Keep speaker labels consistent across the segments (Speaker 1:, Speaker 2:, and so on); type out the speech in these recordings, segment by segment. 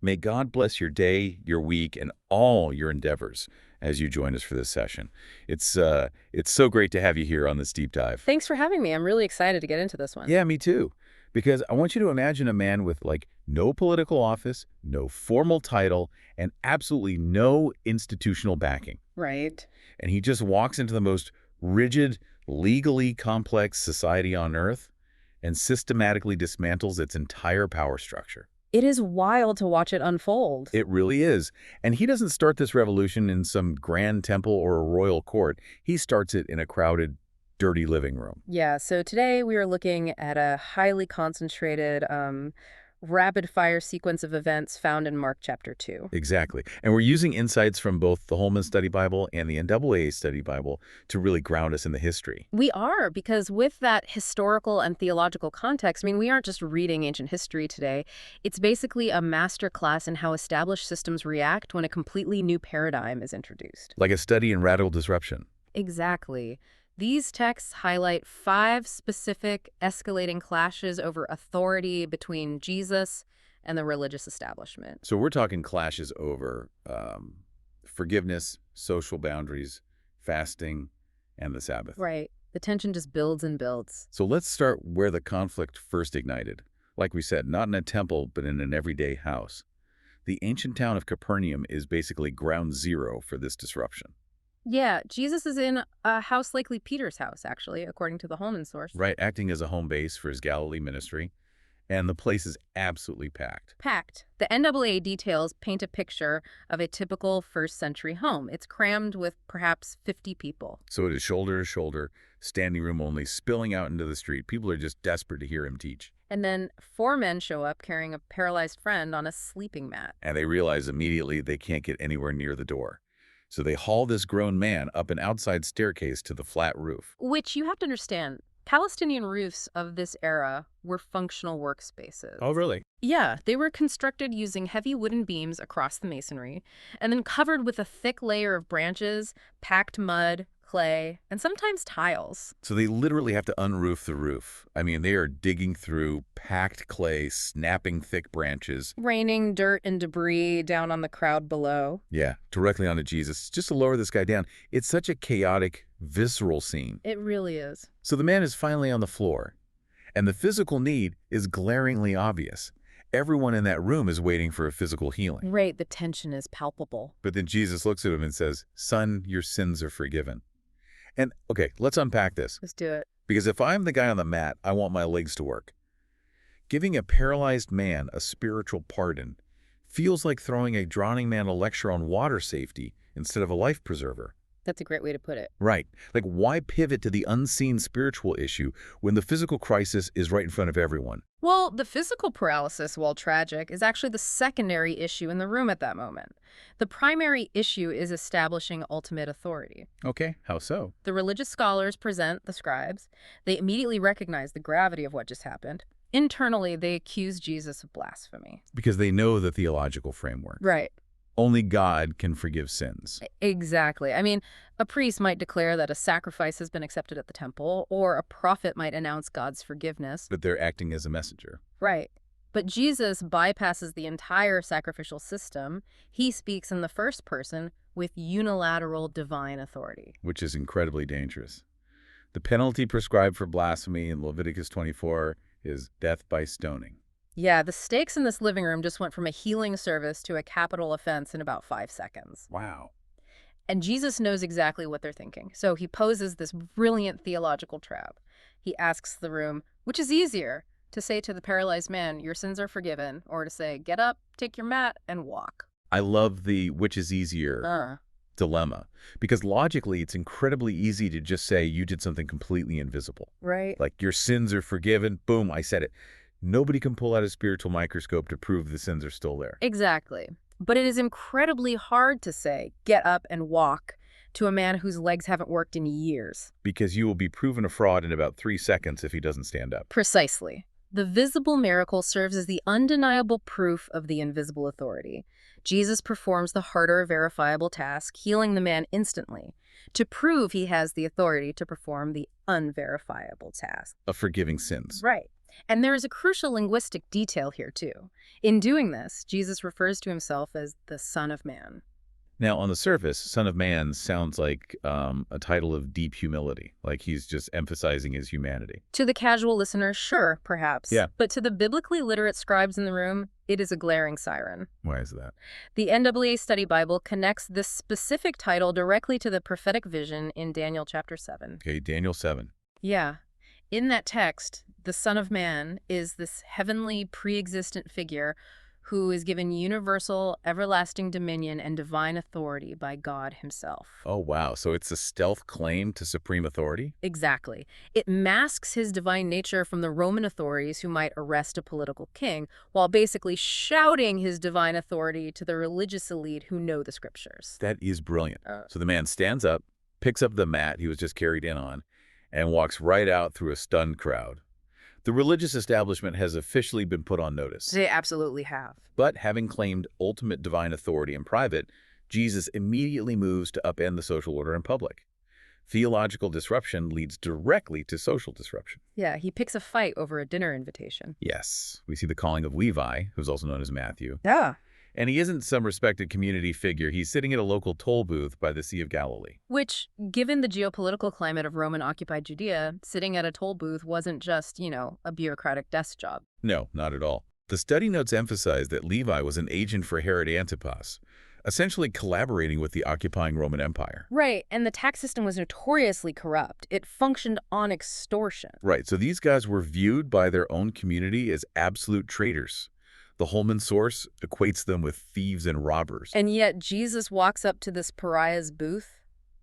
Speaker 1: May God bless your day, your week, and all your endeavors as you join us for this session. It's so great to have you here on this deep dive.
Speaker 2: Thanks for having me. I'm really excited to get into this one.
Speaker 1: Yeah, me too. Because I want you to imagine a man with no political office, no formal title, and absolutely no institutional backing.
Speaker 2: Right.
Speaker 1: And he just walks into the most rigid, legally complex society on earth and systematically dismantles its entire power structure.
Speaker 2: It is wild to watch it unfold.
Speaker 1: It really is. And he doesn't start this revolution in some grand temple or a royal court. He starts it in a crowded, dirty living room.
Speaker 2: Yeah, so today we are looking at a highly concentrated, rapid-fire sequence of events found in Mark chapter 2.
Speaker 1: Exactly. And we're using insights from both the Holman Study Bible and the NAA Study Bible to really ground us in the history.
Speaker 2: We are, because with that historical and theological context, we aren't just reading ancient history today. It's basically a master class in how established systems react when a completely new paradigm is introduced.
Speaker 1: Like a study in radical disruption.
Speaker 2: Exactly. These texts highlight 5 specific escalating clashes over authority between Jesus and the religious establishment.
Speaker 1: So we're talking clashes over forgiveness, social boundaries, fasting, and the Sabbath.
Speaker 2: Right. The tension just builds and builds.
Speaker 1: So let's start where the conflict first ignited. Like we said, not in a temple, but in an everyday house. The ancient town of Capernaum is basically ground zero for this disruption.
Speaker 2: Yeah, Jesus is in a house likely Peter's house, actually, according to the Holman source.
Speaker 1: Right, acting as a home base for his Galilee ministry. And the place is absolutely packed.
Speaker 2: Packed. The NAA details paint a picture of a typical first-century home. It's crammed with perhaps 50 people.
Speaker 1: So it is shoulder to shoulder, standing room only, spilling out into the street. People are just desperate to hear him teach.
Speaker 2: And then 4 men show up carrying a paralyzed friend on a sleeping mat.
Speaker 1: And they realize immediately they can't get anywhere near the door. So they haul this grown man up an outside staircase to the flat roof.
Speaker 2: Which you have to understand, Palestinian roofs of this era were functional workspaces.
Speaker 1: Oh, really?
Speaker 2: Yeah, they were constructed using heavy wooden beams across the masonry, and then covered with a thick layer of branches, packed mud, clay, and sometimes tiles.
Speaker 1: So they literally have to unroof the roof. They are digging through packed clay, snapping thick branches.
Speaker 2: Raining dirt and debris down on the crowd below.
Speaker 1: Yeah, directly onto Jesus, just to lower this guy down. It's such a chaotic, visceral scene.
Speaker 2: It really is.
Speaker 1: So the man is finally on the floor, and the physical need is glaringly obvious. Everyone in that room is waiting for a physical healing.
Speaker 2: Right, the tension is palpable.
Speaker 1: But then Jesus looks at him and says, "Son, your sins are forgiven." And, okay, let's unpack this.
Speaker 2: Let's do it.
Speaker 1: Because if I'm the guy on the mat, I want my legs to work. Giving a paralyzed man a spiritual pardon feels like throwing a drowning man a lecture on water safety instead of a life preserver.
Speaker 2: That's a great way to put it.
Speaker 1: Right. Like, why pivot to the unseen spiritual issue when the physical crisis is right in front of everyone?
Speaker 2: Well, the physical paralysis, while tragic, is actually the secondary issue in the room at that moment. The primary issue is establishing ultimate authority.
Speaker 1: Okay, how so?
Speaker 2: The religious scholars present the scribes. They immediately recognize the gravity of what just happened. Internally, they accuse Jesus of blasphemy.
Speaker 1: Because they know the theological framework.
Speaker 2: Right.
Speaker 1: Only God can forgive sins.
Speaker 2: Exactly. A priest might declare that a sacrifice has been accepted at the temple, or a prophet might announce God's forgiveness.
Speaker 1: But they're acting as a messenger.
Speaker 2: Right. But Jesus bypasses the entire sacrificial system. He speaks in the first person with unilateral divine authority.
Speaker 1: Which is incredibly dangerous. The penalty prescribed for blasphemy in Leviticus 24 is death by stoning.
Speaker 2: Yeah, the stakes in this living room just went from a healing service to a capital offense in about 5 seconds.
Speaker 1: Wow.
Speaker 2: And Jesus knows exactly what they're thinking. So he poses this brilliant theological trap. He asks the room, which is easier, to say to the paralyzed man, "Your sins are forgiven," or to say, "Get up, take your mat, and walk."
Speaker 1: I love the which is easier dilemma. Because logically, it's incredibly easy to just say you did something completely invisible.
Speaker 2: Right.
Speaker 1: Like, your sins are forgiven. Boom, I said it. Nobody can pull out a spiritual microscope to prove the sins are still there.
Speaker 2: Exactly. But it is incredibly hard to say, "Get up and walk," to a man whose legs haven't worked in years.
Speaker 1: Because you will be proven a fraud in about 3 seconds if he doesn't stand up.
Speaker 2: Precisely. The visible miracle serves as the undeniable proof of the invisible authority. Jesus performs the harder, verifiable task, healing the man instantly, to prove he has the authority to perform the unverifiable task.
Speaker 1: Of forgiving sins.
Speaker 2: Right. And there is a crucial linguistic detail here, too. In doing this, Jesus refers to himself as the Son of Man.
Speaker 1: Now, on the surface, Son of Man sounds like a title of deep humility, like he's just emphasizing his humanity.
Speaker 2: To the casual listener, sure, perhaps.
Speaker 1: Yeah.
Speaker 2: But to the biblically literate scribes in the room, it is a glaring siren.
Speaker 1: Why is that?
Speaker 2: The NAA Study Bible connects this specific title directly to the prophetic vision in Daniel chapter 7.
Speaker 1: Okay, Daniel 7.
Speaker 2: Yeah. In that text, the Son of Man is this heavenly, pre-existent figure who is given universal, everlasting dominion and divine authority by God himself.
Speaker 1: Oh, wow. So it's a stealth claim to supreme authority?
Speaker 2: Exactly. It masks his divine nature from the Roman authorities who might arrest a political king, while basically shouting his divine authority to the religious elite who know the scriptures.
Speaker 1: That is brilliant. So the man stands up, picks up the mat he was just carried in on, and walks right out through a stunned crowd. The religious establishment has officially been put on notice.
Speaker 2: They absolutely have.
Speaker 1: But having claimed ultimate divine authority in private, Jesus immediately moves to upend the social order in public. Theological disruption leads directly to social disruption.
Speaker 2: Yeah, he picks a fight over a dinner invitation.
Speaker 1: Yes, we see the calling of Levi, who's also known as Matthew.
Speaker 2: Yeah.
Speaker 1: And he isn't some respected community figure. He's sitting at a local toll booth by the Sea of Galilee.
Speaker 2: Which, given the geopolitical climate of Roman-occupied Judea, sitting at a toll booth wasn't just, a bureaucratic desk job.
Speaker 1: No, not at all. The study notes emphasize that Levi was an agent for Herod Antipas, essentially collaborating with the occupying Roman Empire.
Speaker 2: Right, and the tax system was notoriously corrupt. It functioned on extortion.
Speaker 1: Right, so these guys were viewed by their own community as absolute traitors. The Holman source equates them with thieves and robbers.
Speaker 2: And yet Jesus walks up to this pariah's booth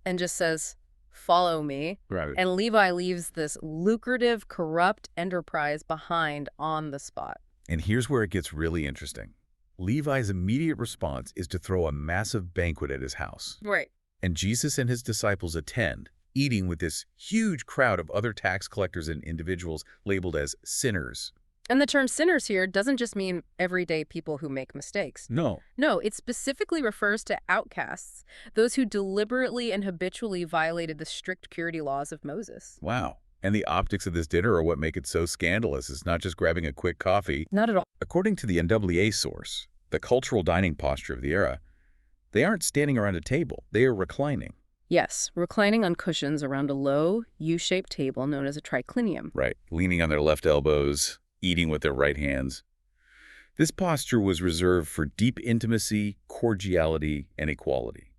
Speaker 2: and just says, "Follow me."
Speaker 1: Right.
Speaker 2: And Levi leaves this lucrative, corrupt enterprise behind on the spot.
Speaker 1: And here's where it gets really interesting. Levi's immediate response is to throw a massive banquet at his house.
Speaker 2: Right.
Speaker 1: And Jesus and his disciples attend, eating with this huge crowd of other tax collectors and individuals labeled as sinners.
Speaker 2: And the term sinners here doesn't just mean everyday people who make mistakes.
Speaker 1: No.
Speaker 2: No, it specifically refers to outcasts, those who deliberately and habitually violated the strict purity laws of Moses.
Speaker 1: Wow. And the optics of this dinner are what make it so scandalous. It's not just grabbing a quick coffee.
Speaker 2: Not at all.
Speaker 1: According to the NAA source, the cultural dining posture of the era, they aren't standing around a table. They are reclining.
Speaker 2: Yes, reclining on cushions around a low, U-shaped table known as a triclinium.
Speaker 1: Right. Leaning on their left elbows, eating with their right hands. This posture was reserved for deep intimacy, cordiality, and equality.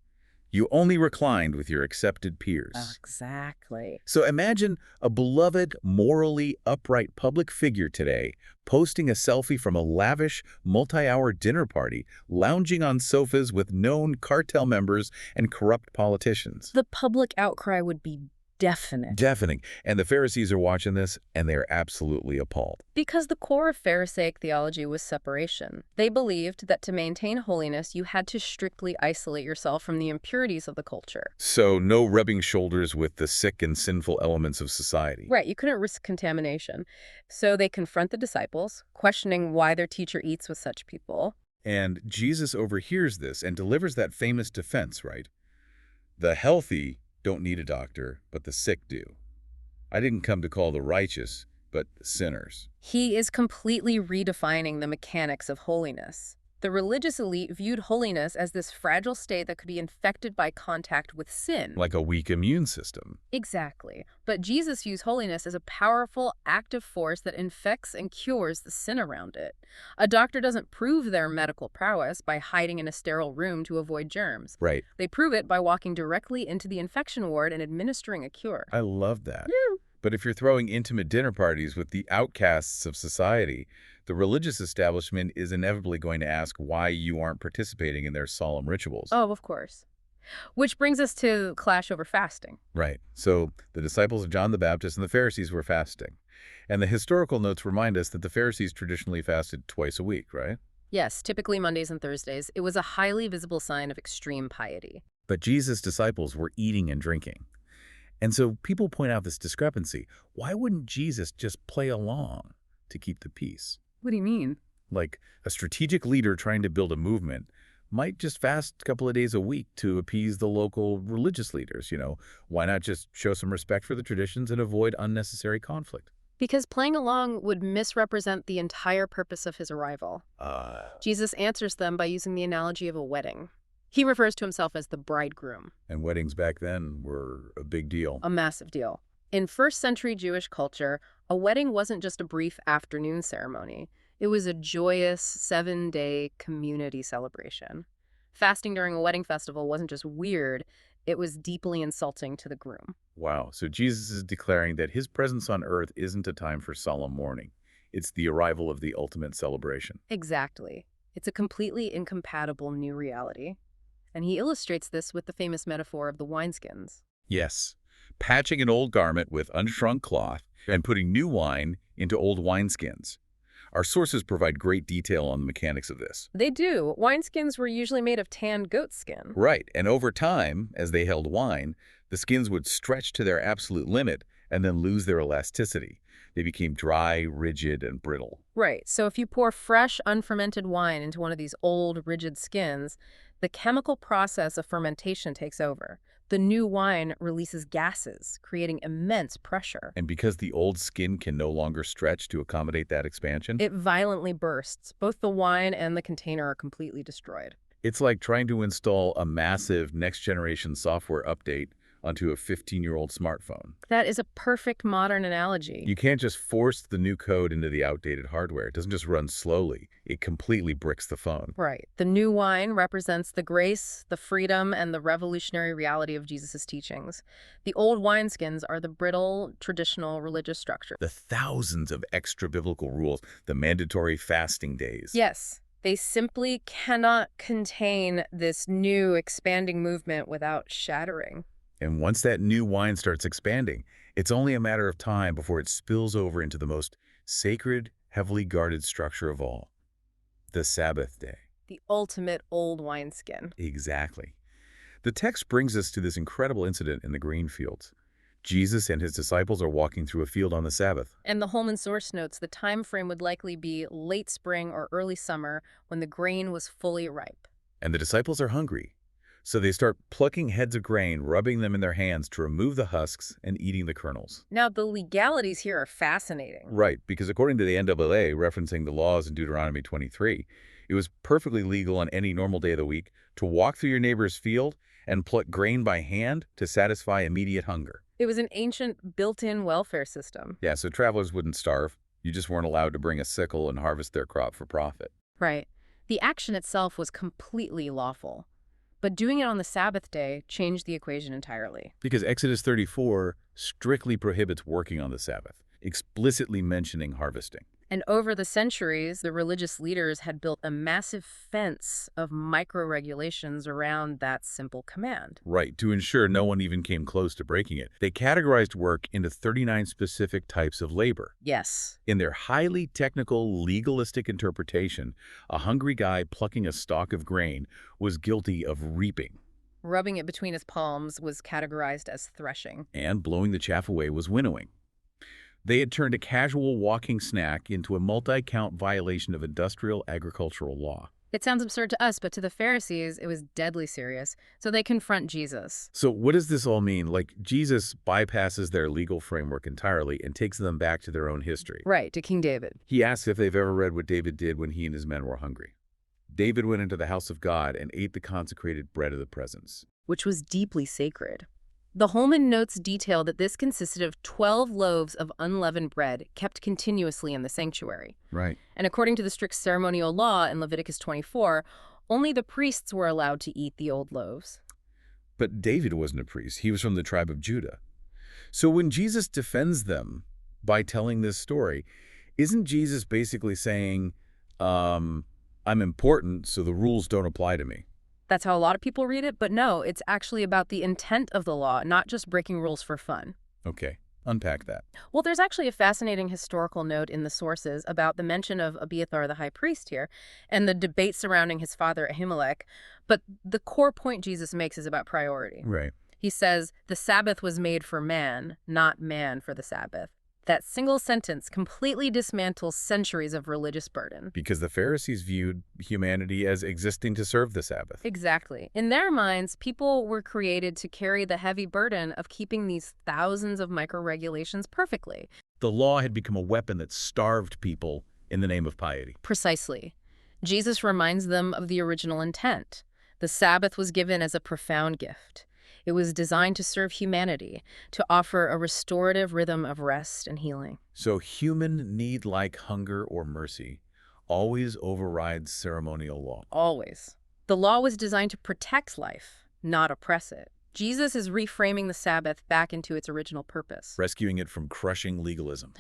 Speaker 1: You only reclined with your accepted peers.
Speaker 2: Exactly.
Speaker 1: So imagine a beloved, morally upright public figure today posting a selfie from a lavish, multi-hour dinner party, lounging on sofas with known cartel members and corrupt politicians.
Speaker 2: The public outcry would be deafening.
Speaker 1: Deafening. And the Pharisees are watching this, and they're absolutely appalled.
Speaker 2: Because the core of Pharisaic theology was separation. They believed that to maintain holiness, you had to strictly isolate yourself from the impurities of the culture.
Speaker 1: So no rubbing shoulders with the sick and sinful elements of society.
Speaker 2: Right, you couldn't risk contamination. So they confront the disciples, questioning why their teacher eats with such people.
Speaker 1: And Jesus overhears this and delivers that famous defense, right? The healthy don't need a doctor, but the sick do. I didn't come to call the righteous, but sinners.
Speaker 2: He is completely redefining the mechanics of holiness. The religious elite viewed holiness as this fragile state that could be infected by contact with sin.
Speaker 1: Like a weak immune system.
Speaker 2: Exactly. But Jesus views holiness as a powerful, active force that infects and cures the sin around it. A doctor doesn't prove their medical prowess by hiding in a sterile room to avoid germs.
Speaker 1: Right.
Speaker 2: They prove it by walking directly into the infection ward and administering a cure.
Speaker 1: I love that.
Speaker 2: Yeah.
Speaker 1: But if you're throwing intimate dinner parties with the outcasts of society, the religious establishment is inevitably going to ask why you aren't participating in their solemn rituals.
Speaker 2: Oh, of course. Which brings us to clash over fasting.
Speaker 1: Right. So the disciples of John the Baptist and the Pharisees were fasting. And the historical notes remind us that the Pharisees traditionally fasted twice a week, right?
Speaker 2: Yes, typically Mondays and Thursdays. It was a highly visible sign of extreme piety.
Speaker 1: But Jesus' disciples were eating and drinking. And so people point out this discrepancy. Why wouldn't Jesus just play along to keep the peace?
Speaker 2: What do you mean?
Speaker 1: Like a strategic leader trying to build a movement might just fast a couple of days a week to appease the local religious leaders. Why not just show some respect for the traditions and avoid unnecessary conflict?
Speaker 2: Because playing along would misrepresent the entire purpose of his arrival. Jesus answers them by using the analogy of a wedding. He refers to himself as the bridegroom.
Speaker 1: And weddings back then were a big deal.
Speaker 2: A massive deal. In first-century Jewish culture, a wedding wasn't just a brief afternoon ceremony. It was a joyous 7-day community celebration. Fasting during a wedding festival wasn't just weird, it was deeply insulting to the groom.
Speaker 1: Wow, so Jesus is declaring that his presence on earth isn't a time for solemn mourning. It's the arrival of the ultimate celebration.
Speaker 2: Exactly. It's a completely incompatible new reality. And he illustrates this with the famous metaphor of the wineskins.
Speaker 1: Yes, patching an old garment with unshrunk cloth and putting new wine into old wineskins. Our sources provide great detail on the mechanics of this.
Speaker 2: They do. Wineskins were usually made of tanned goat skin.
Speaker 1: Right, and over time, as they held wine, the skins would stretch to their absolute limit and then lose their elasticity. They became dry, rigid, and brittle.
Speaker 2: Right, so if you pour fresh, unfermented wine into one of these old, rigid skins, the chemical process of fermentation takes over. The new wine releases gases, creating immense pressure.
Speaker 1: And because the old skin can no longer stretch to accommodate that expansion,
Speaker 2: It violently bursts. Both the wine and the container are completely destroyed.
Speaker 1: it's like trying to install a massive next-generation software update onto a 15-year-old smartphone.
Speaker 2: That is a perfect modern analogy.
Speaker 1: You can't just force the new code into the outdated hardware. It doesn't just run slowly. It completely bricks the phone.
Speaker 2: Right. The new wine represents the grace, the freedom, and the revolutionary reality of Jesus' teachings. The old wineskins are the brittle, traditional religious structure.
Speaker 1: The thousands of extra-biblical rules, the mandatory fasting days.
Speaker 2: Yes, they simply cannot contain this new expanding movement without shattering.
Speaker 1: And once that new wine starts expanding, it's only a matter of time before it spills over into the most sacred, heavily guarded structure of all, the Sabbath day.
Speaker 2: The ultimate old wineskin.
Speaker 1: Exactly. The text brings us to this incredible incident in the grain fields. Jesus and his disciples are walking through a field on the Sabbath.
Speaker 2: And the Holman source notes the time frame would likely be late spring or early summer when the grain was fully ripe.
Speaker 1: And the disciples are hungry. So they start plucking heads of grain, rubbing them in their hands to remove the husks and eating the kernels.
Speaker 2: Now, the legalities here are fascinating.
Speaker 1: Right, because according to the NAA, referencing the laws in Deuteronomy 23, it was perfectly legal on any normal day of the week to walk through your neighbor's field and pluck grain by hand to satisfy immediate hunger.
Speaker 2: It was an ancient built-in welfare system.
Speaker 1: Yeah, so travelers wouldn't starve. You just weren't allowed to bring a sickle and harvest their crop for profit.
Speaker 2: Right. The action itself was completely lawful. But doing it on the Sabbath day changed the equation entirely.
Speaker 1: Because Exodus 34 strictly prohibits working on the Sabbath, explicitly mentioning harvesting.
Speaker 2: And over the centuries, the religious leaders had built a massive fence of micro-regulations around that simple command.
Speaker 1: Right, to ensure no one even came close to breaking it. They categorized work into 39 specific types of labor.
Speaker 2: Yes.
Speaker 1: In their highly technical, legalistic interpretation, a hungry guy plucking a stalk of grain was guilty of reaping.
Speaker 2: Rubbing it between his palms was categorized as threshing.
Speaker 1: And blowing the chaff away was winnowing. They had turned a casual walking snack into a multi-count violation of industrial agricultural law.
Speaker 2: It sounds absurd to us, but to the Pharisees, it was deadly serious. So they confront Jesus.
Speaker 1: So what does this all mean? Like, Jesus bypasses their legal framework entirely and takes them back to their own history.
Speaker 2: Right, to King David.
Speaker 1: He asks if they've ever read what David did when he and his men were hungry. David went into the house of God and ate the consecrated bread of the presence.
Speaker 2: Which was deeply sacred. The Holman notes detail that this consisted of 12 loaves of unleavened bread kept continuously in the sanctuary.
Speaker 1: Right.
Speaker 2: And according to the strict ceremonial law in Leviticus 24, only the priests were allowed to eat the old loaves.
Speaker 1: But David wasn't a priest. He was from the tribe of Judah. So when Jesus defends them by telling this story, isn't Jesus basically saying, I'm important, so the rules don't apply to me?
Speaker 2: That's how a lot of people read it, but no, it's actually about the intent of the law, not just breaking rules for fun.
Speaker 1: Okay, unpack that.
Speaker 2: Well, there's actually a fascinating historical note in the sources about the mention of Abiathar the high priest here and the debate surrounding his father Ahimelech, but the core point Jesus makes is about priority.
Speaker 1: Right.
Speaker 2: He says, the Sabbath was made for man, not man for the Sabbath. That single sentence completely dismantles centuries of religious burden.
Speaker 1: Because the Pharisees viewed humanity as existing to serve the Sabbath.
Speaker 2: Exactly. In their minds, people were created to carry the heavy burden of keeping these thousands of micro-regulations perfectly.
Speaker 1: The law had become a weapon that starved people in the name of piety.
Speaker 2: Precisely. Jesus reminds them of the original intent. The Sabbath was given as a profound gift. It was designed to serve humanity, to offer a restorative rhythm of rest and healing.
Speaker 1: So human need, like hunger or mercy, always overrides ceremonial law.
Speaker 2: Always. The law was designed to protect life, not oppress it. Jesus is reframing the Sabbath back into its original purpose.
Speaker 1: Rescuing it from crushing legalism.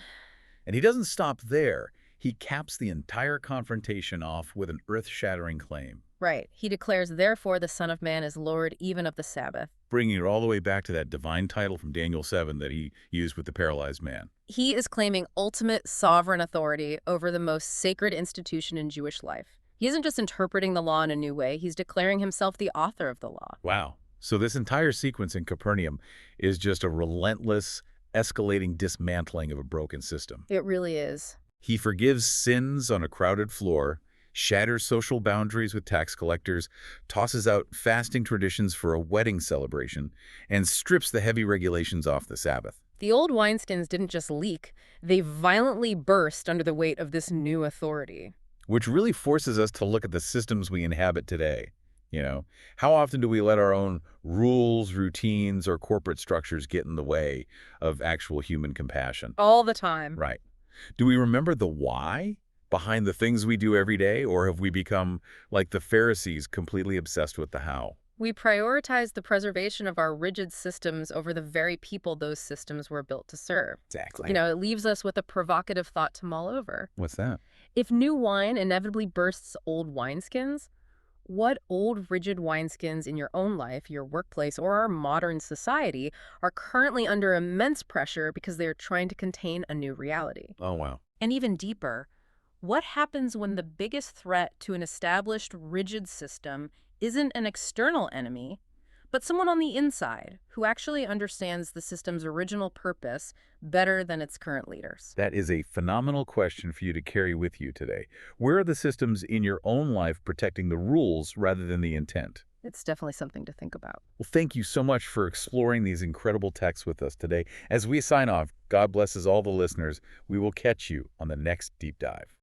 Speaker 1: And he doesn't stop there. He caps the entire confrontation off with an earth-shattering claim,
Speaker 2: Right. He declares, therefore, the Son of Man is Lord even of the Sabbath.
Speaker 1: bringing it all the way back to that divine title from Daniel 7 that he used with the paralyzed man.
Speaker 2: He is claiming ultimate sovereign authority over the most sacred institution in Jewish life. He isn't just interpreting the law in a new way, he's declaring himself the author of the law.
Speaker 1: Wow. So this entire sequence in Capernaum is just a relentless, escalating dismantling of a broken system.
Speaker 2: It really is.
Speaker 1: He forgives sins on a crowded floor, shatters social boundaries with tax collectors, tosses out fasting traditions for a wedding celebration, and strips the heavy regulations off the Sabbath.
Speaker 2: The old wineskins didn't just leak, they violently burst under the weight of this new authority.
Speaker 1: Which really forces us to look at the systems we inhabit today. How often do we let our own rules, routines, or corporate structures get in the way of actual human compassion?
Speaker 2: All the time.
Speaker 1: Right. Do we remember the why behind the things we do every day, or have we become, like the Pharisees, completely obsessed with the how?
Speaker 2: We prioritize the preservation of our rigid systems over the very people those systems were built to serve.
Speaker 1: Exactly.
Speaker 2: It leaves us with a provocative thought to mull over.
Speaker 1: What's that?
Speaker 2: If new wine inevitably bursts old wineskins, what old rigid wineskins in your own life, your workplace, or our modern society are currently under immense pressure because they are trying to contain a new reality?
Speaker 1: Oh, wow.
Speaker 2: And even deeper, what happens when the biggest threat to an established rigid system isn't an external enemy, but someone on the inside who actually understands the system's original purpose better than its current leaders?
Speaker 1: That is a phenomenal question for you to carry with you today. Where are the systems in your own life protecting the rules rather than the intent?
Speaker 2: It's definitely something to think about.
Speaker 1: Well, thank you so much for exploring these incredible texts with us today. As we sign off, God blesses all the listeners. We will catch you on the next Deep Dive.